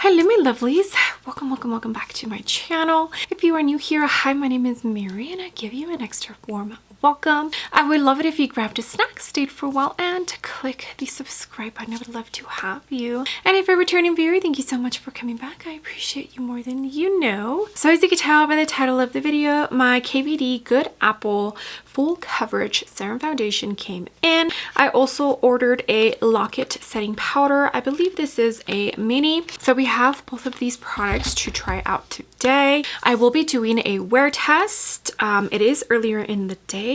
Hello my lovelies, welcome back to my channel. If you are new here, hi, my name is Mary and I give you an extra warm welcome. I would love it if you grabbed a snack, stayed for a while, and click the subscribe button. I would love to have you. And if you're a returning viewer, thank you so much for coming back. I appreciate you more than you know. So as you can tell by the title of the video, my KVD Good Apple Full Coverage Serum Foundation came in. I also ordered a Lock-It Setting Powder. I believe this is a mini. So we have both of these products to try out today. I will be doing a wear test. It is earlier in the day,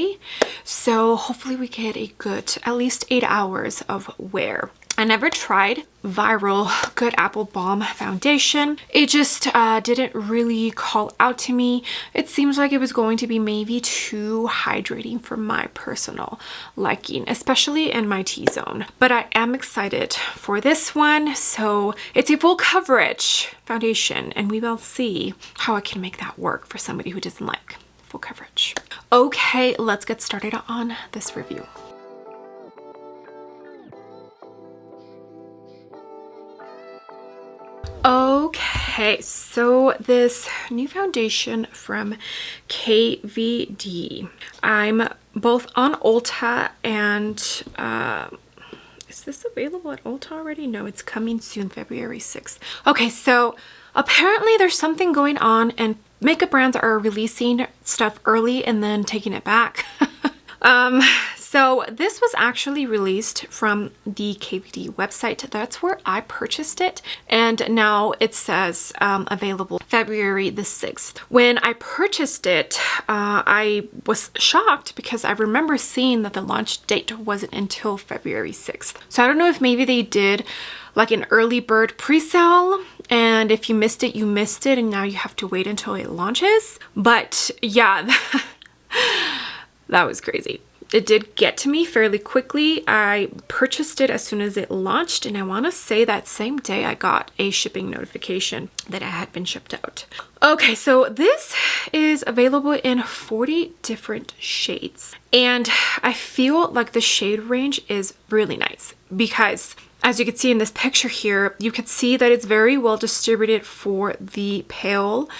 so hopefully we get a good at least 8 hours of wear. I never tried Viral Good Apple Balm Foundation. It just didn't really call out to me. It seems like it was going to be maybe too hydrating for my personal liking, especially in my T-zone. But I am excited for this one. So it's a full coverage foundation and we will see how I can make that work for somebody who doesn't like full coverage. Okay, let's get started on this review. Okay, so this new foundation from KVD. I'm both on Ulta and is this available at Ulta already? No, it's coming soon, February 6th. Okay, so apparently there's something going on and makeup brands are releasing stuff early and then taking it back. So this was actually released from the KVD website. That's where I purchased it. And now it says available February the 6th. When I purchased it, I was shocked because I remember seeing that the launch date wasn't until February 6th. So I don't know if maybe they did like an early bird pre-sale, and if you missed it, you missed it, and now you have to wait until it launches. But yeah, that was crazy. It did get to me fairly quickly. I purchased it as soon as it launched, and I want to say that same day I got a shipping notification that it had been shipped out. Okay, so this is available in 40 different shades, and I feel like the shade range is really nice because as you can see in this picture here, you can see that it's very well distributed for the pale,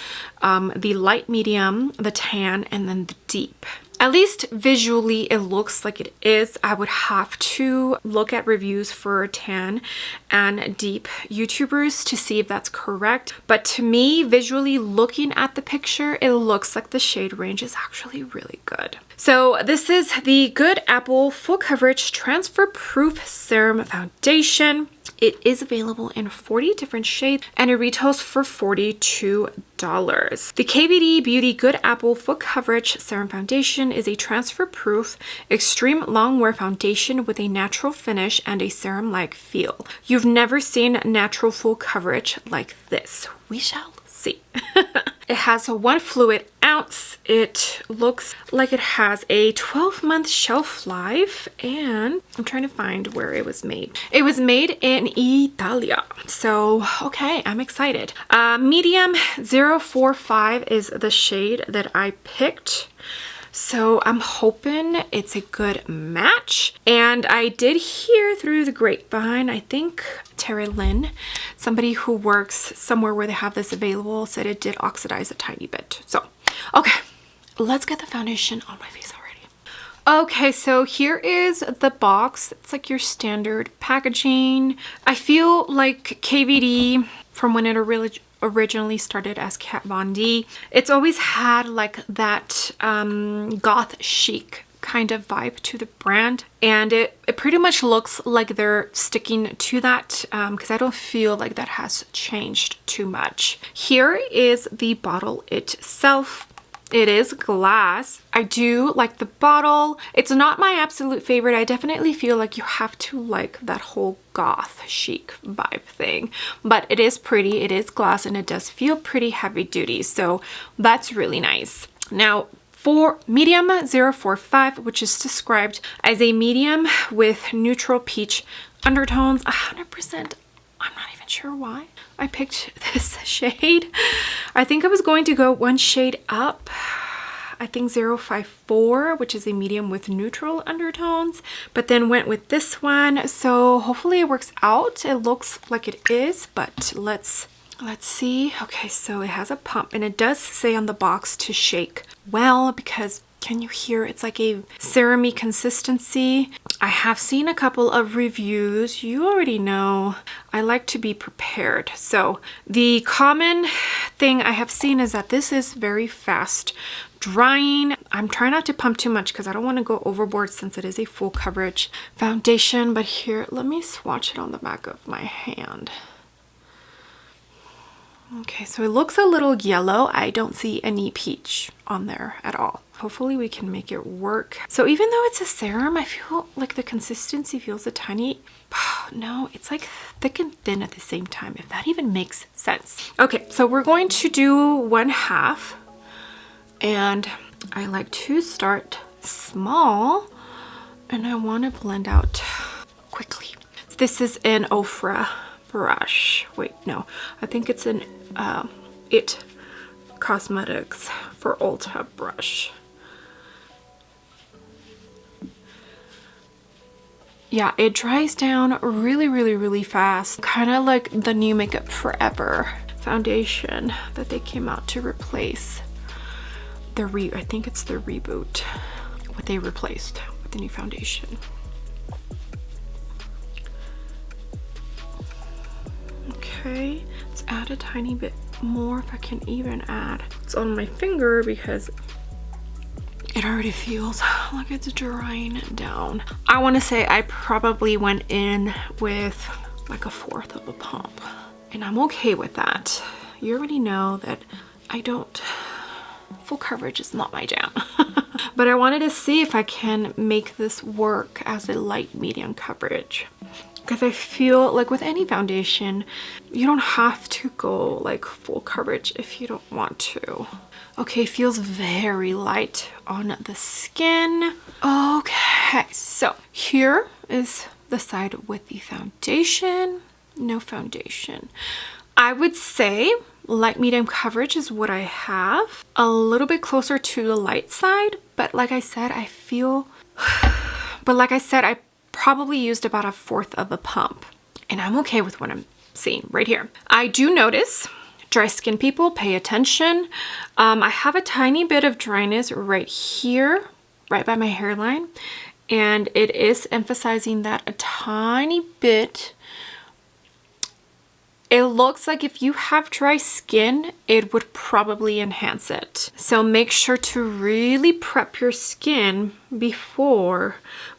the light medium, the tan, and then the deep. At least visually it looks like it is. I would have to look at reviews for tan and deep YouTubers to see if that's correct. But to me, visually looking at the picture, it looks like the shade range is actually really good. So this is the Good Apple Full Coverage Transfer Proof Serum Foundation. It is available in 40 different shades and it retails for $42. The KVD Beauty Good Apple Full Coverage Serum Foundation is a transfer-proof, extreme long-wear foundation with a natural finish and a serum-like feel. You've never seen natural full coverage like this. We shall see. It has 1 fluid ounce. It looks like it has a 12-month shelf life, and I'm trying to find where it was made. It was made in Italia. So, okay, I'm excited. Medium 045 is the shade that I picked. So I'm hoping it's a good match. And I did hear through the grapevine, I think Terry Lynn, somebody who works somewhere where they have this available, said it did oxidize a tiny bit. So, okay, let's get the foundation on my face already. Okay, so here is the box. It's like your standard packaging. I feel like KVD, from when it originally started as Kat Von D, it's always had like that goth chic kind of vibe to the brand, and it pretty much looks like they're sticking to that because I don't feel like that has changed too much. Here is the bottle itself. It is glass. I do like the bottle. It's not my absolute favorite. I definitely feel like you have to like that whole goth chic vibe thing, but it is pretty. It is glass and it does feel pretty heavy duty, so that's really nice. Now for medium 045, which is described as a medium with neutral peach undertones, 100%, I'm not even sure why I picked this shade. I think I was going to go 1 shade up. I think 054, which is a medium with neutral undertones, but then went with this one. So hopefully it works out. It looks like it is, but let's Let's see. Okay, so it has a pump, and it does say on the box to shake well, because can you hear it's like a serum-y consistency. I have seen a couple of reviews. You already know I like to be prepared. So the common thing I have seen is that this is very fast drying. I'm trying not to pump too much because I don't want to go overboard since it is a full coverage foundation. But here, let me swatch it on the back of my hand. Okay, so it looks a little yellow. I don't see any peach on there at all. Hopefully we can make it work. So even though it's a serum, I feel like the consistency feels a tiny, no, it's like thick and thin at the same time, if that even makes sense. Okay, so we're going to do 1/2, and I like to start small, and I want to blend out quickly. This is an Ofra brush. Wait, no, I think it's an It Cosmetics for Ulta brush. Yeah, it dries down really fast, kind of like the new Makeup Forever foundation that they came out to replace the I think it's the reboot, what they replaced with the new foundation. Okay, let's add a tiny bit more, if I can even add. It's on my finger because it already feels like it's drying down. I want to say I probably went in with like 1/4 of a pump, and I'm okay with that. You already know that I don't, full coverage is not my jam. But I wanted to see if I can make this work as a light medium coverage, because I feel like with any foundation, you don't have to go like full coverage if you don't want to. Okay, feels very light on the skin. Okay, so here is the side with the foundation. No foundation. I would say light medium coverage is what I have. A little bit closer to the light side, but like I said, I probably used about 1/4 of a pump, and I'm okay with what I'm seeing right here. I do notice, dry skin people, pay attention. I have a tiny bit of dryness right here, right by my hairline, and it is emphasizing that a tiny bit. It looks like if you have dry skin, it would probably enhance it. So make sure to really prep your skin before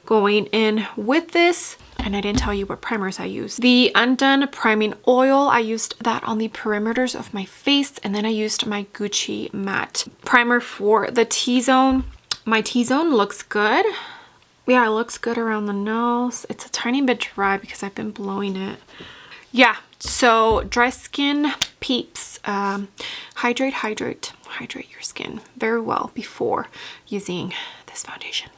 going in with this. And I didn't tell you what primers I used. The Undone Priming Oil, I used that on the perimeters of my face, and then I used my Gucci Matte Primer for the T-zone. My T-zone looks good. Yeah, it looks good around the nose. It's a tiny bit dry because I've been blowing it. Yeah, so dry skin peeps, hydrate your skin very well before using this foundation.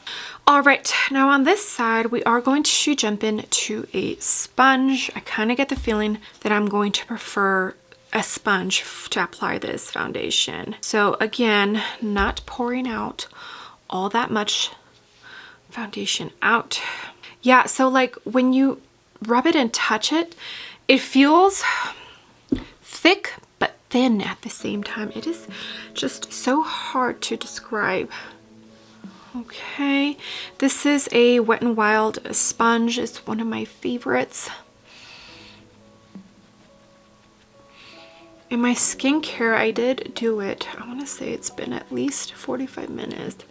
All right, now on this side, we are going to jump into a sponge. I kind of get the feeling that I'm going to prefer a sponge to apply this foundation. So again, not pouring out all that much foundation out. Yeah, so like when you rub it and touch it, it feels thick but thin at the same time. It is just so hard to describe. Okay, this is a Wet n Wild sponge. It's one of my favorites. In my skincare, I did do it. I want to say it's been at least 45 minutes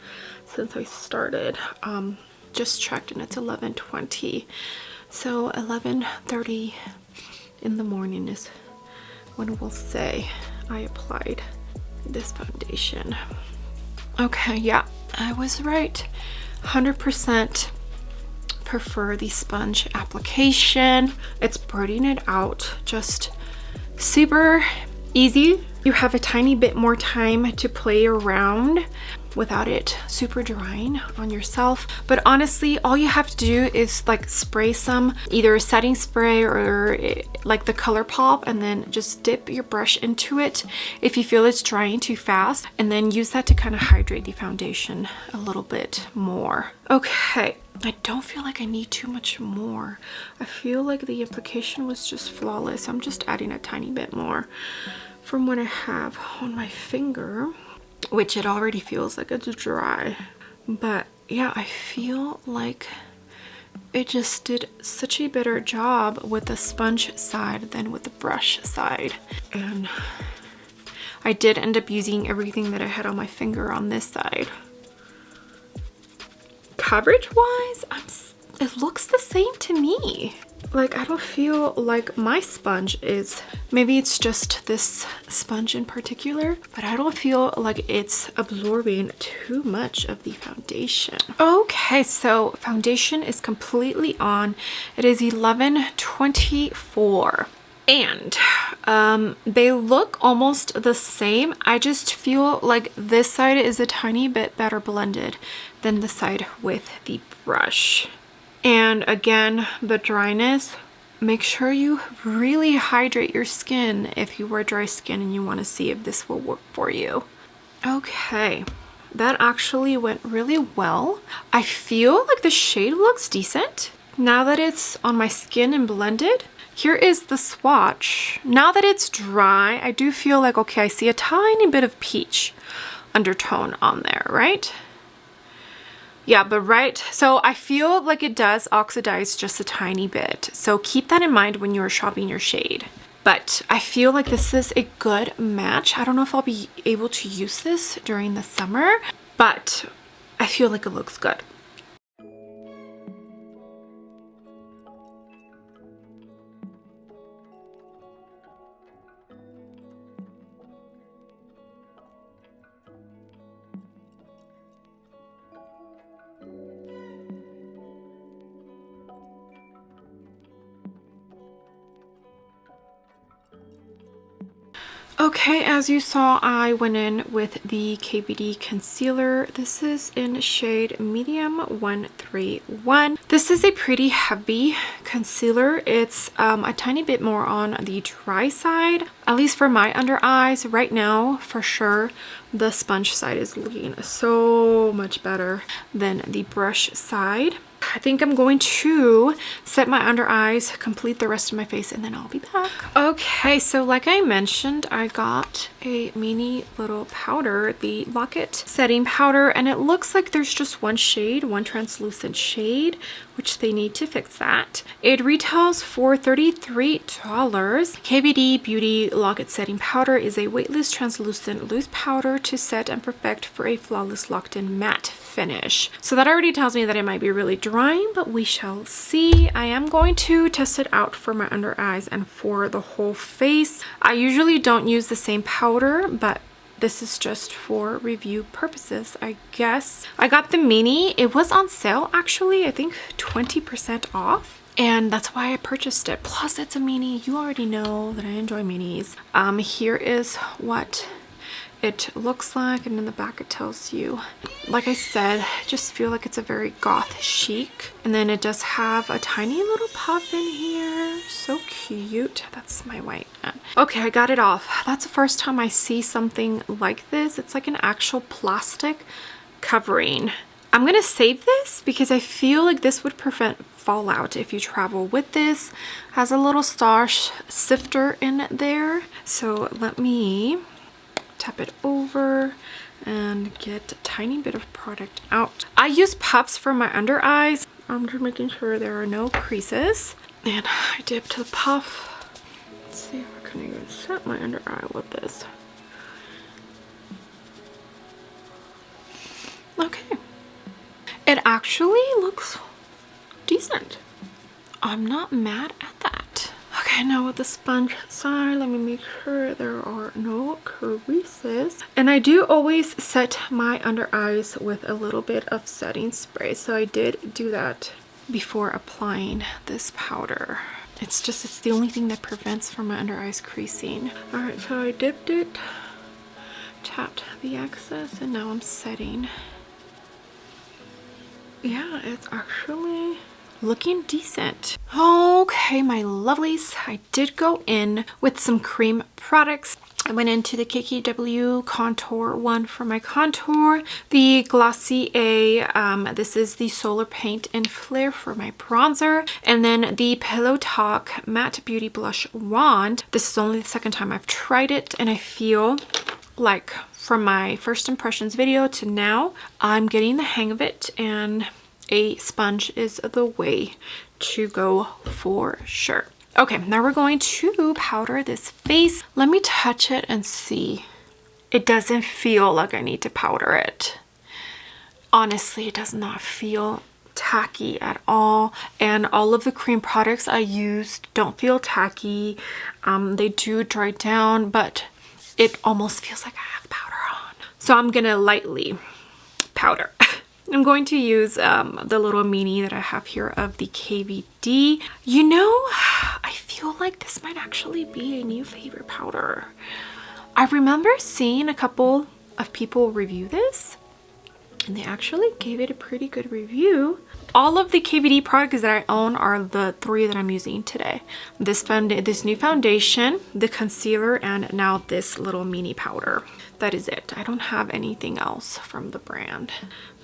since I started. Just checked, and it's 11:20. So 11:30 in the morning is when we'll say I applied this foundation. Okay, yeah, I was right. 100% prefer the sponge application. It's spreading it out just super easy. You have a tiny bit more time to play around. without it super drying on yourself. But honestly, all you have to do is like spray some, either a setting spray or like the ColourPop, and then just dip your brush into it if you feel it's drying too fast, and then use that to kind of hydrate the foundation a little bit more. Okay, I don't feel like I need too much more. I feel like the application was just flawless. I'm just adding a tiny bit more from what I have on my finger, which it already feels like it's dry. But yeah, I feel like it just did such a better job with the sponge side than with the brush side. And I did end up using everything that I had on my finger on this side. Coverage wise, it looks the same to me. Like, I don't feel like my sponge is, maybe it's just this sponge in particular, but I don't feel like it's absorbing too much of the foundation. Okay, so foundation is completely on. It is 11:24. And they look almost the same. I just feel like this side is a tiny bit better blended than the side with the brush. And again, the dryness, make sure you really hydrate your skin if you wear dry skin and you want to see if this will work for you. Okay, that actually went really well. I feel like the shade looks decent now that it's on my skin and blended. Here is the swatch. Now that it's dry, I do feel like, okay, I see a tiny bit of peach undertone on there, right? Yeah, but right, so I feel like it does oxidize just a tiny bit. So keep that in mind when you're shopping your shade. But I feel like this is a good match. I don't know if I'll be able to use this during the summer, but I feel like it looks good. Okay, as you saw, I went in with the KVD concealer. This is in shade medium 131. This is a pretty heavy concealer. It's a tiny bit more on the dry side, at least for my under eyes. Right now, for sure, the sponge side is looking so much better than the brush side. I think I'm going to set my under eyes, complete the rest of my face, and then I'll be back. Okay, so like I mentioned, I got a mini little powder, the Lock-It setting powder, and it looks like there's just one shade, one translucent shade, which they need to fix that. It retails for $33. KVD Beauty Lock-It setting powder is a weightless translucent loose powder to set and perfect for a flawless locked-in matte finish. So that already tells me that it might be really drying, but we shall see. I am going to test it out for my under eyes and for the whole face. I usually don't use the same powder, but this is just for review purposes, I guess. I got the mini. It was on sale, actually. I think 20% off. And that's why I purchased it. Plus, it's a mini. You already know that I enjoy minis. Here is what it looks like, and in the back it tells you. Like I said, I just feel like it's a very goth chic. And then it does have a tiny little puff in here. So cute. That's my white man. Okay, I got it off. That's the first time I see something like this. It's like an actual plastic covering. I'm gonna save this because I feel like this would prevent fallout if you travel with this. Has a little star sifter in there. So let me tap it over and get a tiny bit of product out. I use puffs for my under eyes. I'm just making sure there are no creases. And I dipped the puff. Let's see if I can even set my under eye with this. Okay. It actually looks decent. I'm not mad at that. Okay, now with the sponge side, let me make sure there are no creases. And I do always set my under eyes with a little bit of setting spray. So I did do that before applying this powder. It's the only thing that prevents from my under eyes creasing. All right, so I dipped it tapped the excess and now I'm setting. Yeah, it's actually looking decent. Okay, my lovelies, I did go in with some cream products. I went into the KKW contour one for my contour, the Glossier, this is the Solar Paint and Flare for my bronzer, and then the Pillow Talk Matte Beauty Blush Wand. This is only the second time I've tried it, and I feel like from my first impressions video to now, I'm getting the hang of it, and a sponge is the way to go for sure. Okay, now we're going to powder this face. Let me touch it and see. It doesn't feel like I need to powder it. Honestly, it does not feel tacky at all, and all of the cream products I used don't feel tacky. They do dry down, but it almost feels like I have powder on. So I'm gonna lightly powder. I'm going to use the little mini that I have here of the KVD. You know, I feel like this might actually be a new favorite powder. I remember seeing a couple of people review this, and they actually gave it a pretty good review. All of the KVD products that I own are the 3 that I'm using today. This new foundation, the concealer, and now this little mini powder. That is it. I don't have anything else from the brand.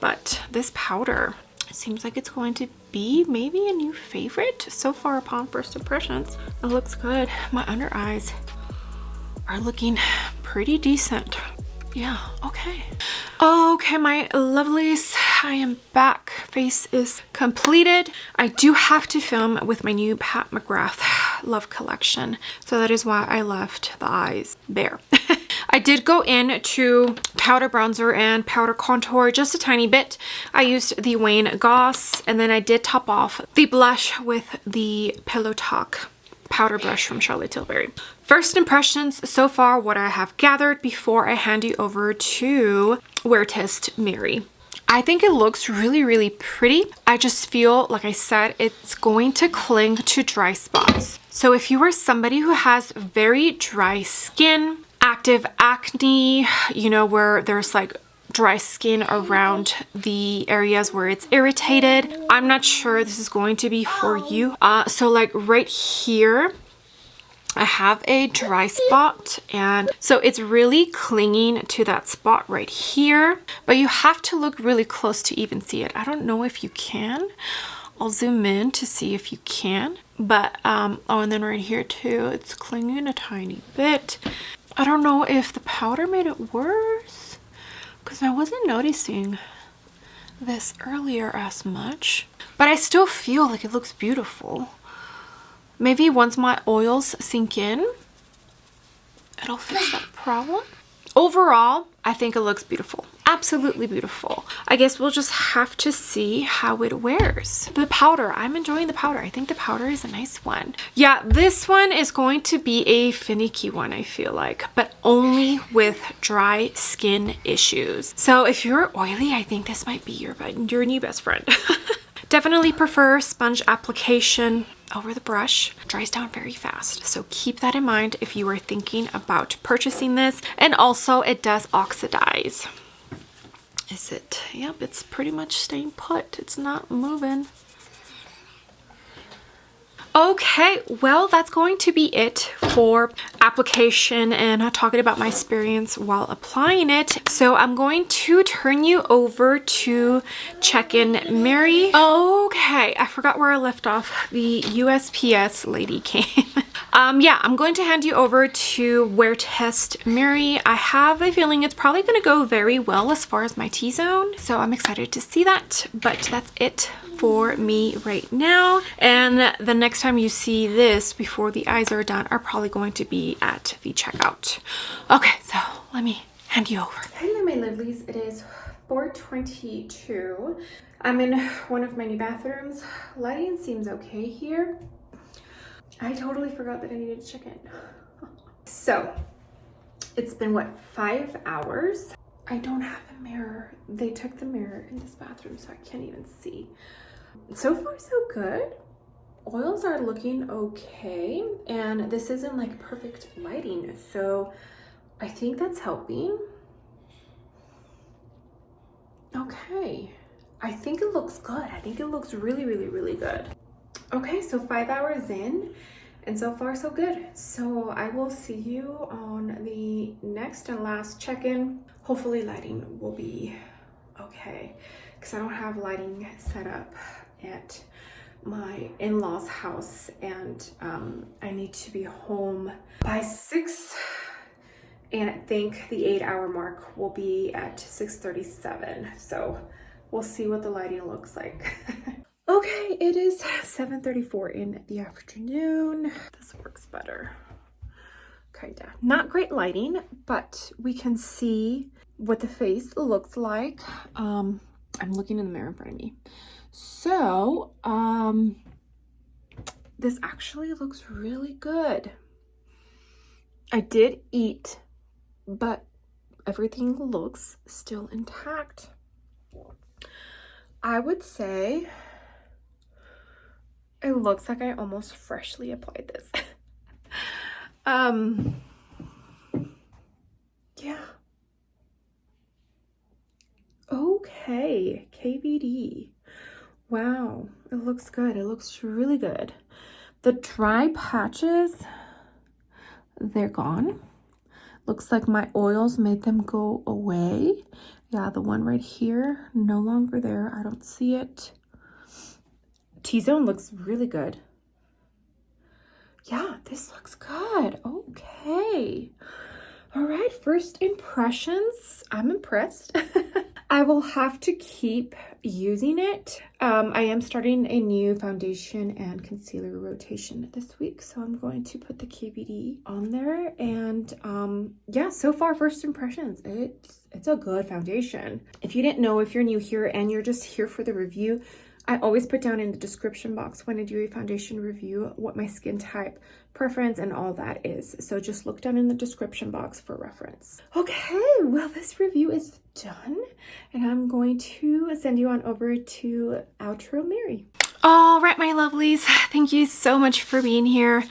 But this powder, it seems like it's going to be maybe a new favorite so far upon first impressions. It looks good. My under eyes are looking pretty decent. Yeah, okay. Okay, my lovelies, I am back. Face is completed. I do have to film with my new Pat McGrath Love Collection, so that is why I left the eyes bare. I did go in to powder bronzer and powder contour just a tiny bit. I used the Wayne Goss, and then I did top off the blush with the Pillow Talk powder brush from Charlotte Tilbury. First impressions so far, what I have gathered before I hand you over to Wear Test Mary. I think it looks really, really pretty. I just feel, like I said, it's going to cling to dry spots. So if you are somebody who has very dry skin, active acne, you know, where there's like dry skin around the areas where it's irritated, I'm not sure this is going to be for you. So like right here, I have a dry spot, and so it's really clinging to that spot right here, but you have to look really close to even see it. I don't know if you can. I'll zoom in to see if you can, but oh, and then right here too, it's clinging a tiny bit. I don't know if the powder made it worse, because I wasn't noticing this earlier as much, but I still feel like it looks beautiful. Maybe once my oils sink in, it'll fix that problem. Overall, I think it looks beautiful. Absolutely beautiful. I guess we'll just have to see how it wears. The powder, I'm enjoying the powder. I think the powder is a nice one. Yeah, this one is going to be a finicky one, I feel like, but only with dry skin issues. So if you're oily, I think this might be your new best friend. Definitely prefer sponge application over the brush. Dries down very fast, so keep that in mind if you are thinking about purchasing this. And also it does oxidize. Is it? Yep, it's pretty much staying put. It's not moving. Okay, well, that's going to be it for application and talking about my experience while applying it. So I'm going to turn you over to check-in Mary. Okay, I forgot where I left off. The USPS lady came. Yeah, I'm going to hand you over to Wear Test Mary. I have a feeling it's probably going to go very well as far as my T-zone, so I'm excited to see that, but that's it for me right now. And the next time you see this before the eyes are done are probably going to be at the checkout. Okay, so let me hand you over. Hello, my lovelies. It is 4:22. I'm in one of my new bathrooms. Lighting seems okay here. I totally forgot that I needed to check in. So it's been what, 5 hours? I don't have a mirror. They took the mirror in this bathroom, so I can't even see. So far so good. Oils are looking okay, and this isn't like perfect lighting, so I think that's helping. Okay, I think it looks good. I think it looks really, really, really good. Okay, so 5 hours in, and so far so good. So I will see you on the next and last check-in. Hopefully lighting will be okay, because I don't have lighting set up at my in-laws house, and I need to be home by 6, and I think the 8-hour mark will be at 6:37. So we'll see what the lighting looks like. Okay, it is 7:34 in the afternoon. This works better. Kinda. Not great lighting, but we can see what the face looks like. I'm looking in the mirror in front of me. So, this actually looks really good. I did eat, but everything looks still intact. I would say it looks like I almost freshly applied this. Yeah. Okay, KVD. Wow, it looks good. It looks really good. The dry patches, they're gone. Looks like my oils made them go away. Yeah, the one right here, no longer there. I don't see it. T-zone looks really good. Yeah, this looks good. Okay. All right, first impressions. I'm impressed. I will have to keep using it. I am starting a new foundation and concealer rotation this week, so I'm going to put the KVD on there. And yeah, so far, first impressions, it's a good foundation. If you didn't know, if you're new here and you're just here for the review, I always put down in the description box when I do a foundation review what my skin type, preference, and all that is. So just look down in the description box for reference. Okay, well, this review is done, and I'm going to send you on over to outro Mary. All right, my lovelies, thank you so much for being here.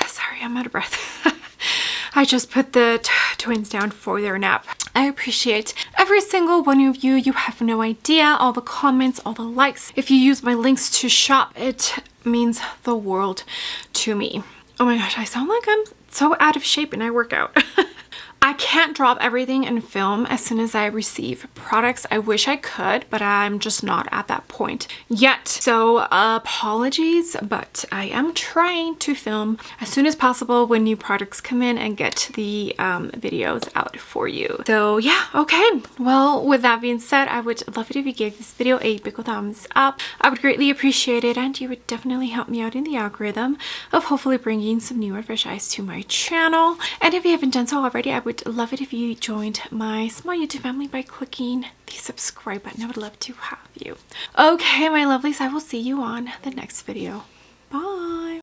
Sorry, I'm out of breath. I just put the twins down for their nap. I appreciate every single one of you. You have no idea. All the comments, all the likes. If you use my links to shop, it means the world to me. Oh my gosh, I sound like I'm so out of shape and I work out. I can't drop everything and film as soon as I receive products. I wish I could, but I'm just not at that point yet. So apologies, but I am trying to film as soon as possible when new products come in and get the videos out for you. So yeah, okay. Well, with that being said, I would love it if you gave this video a big thumbs up. I would greatly appreciate it, and you would definitely help me out in the algorithm of hopefully bringing some new and fresh eyes to my channel. And if you haven't done so already, I would love it if you joined my small YouTube family by clicking the subscribe button. I would love to have you. Okay, my lovelies, I will see you on the next video. Bye.